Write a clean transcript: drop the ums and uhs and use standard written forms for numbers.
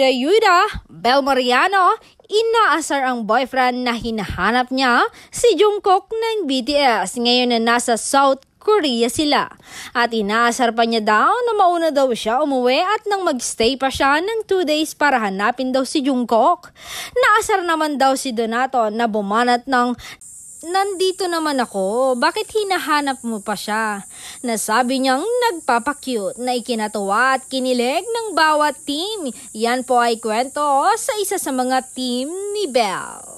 Ayuda, Bel Mariano, inaasar ang boyfriend na hinahanap niya, si Jungkook ng BTS, ngayon na nasa South Korea sila. At inaasar pa niya daw na mauna daw siya umuwi at nang magstay pa siya ng 2 days para hanapin daw si Jungkook. Naasar naman daw si Donato na bumanat ng "Nandito naman ako, bakit hinahanap mo pa siya?" Nasabi niyang nagpapakyut na ikinatuwa at kinilig ng bawat team. Yan po ay kwento sa isa sa mga team ni Bel.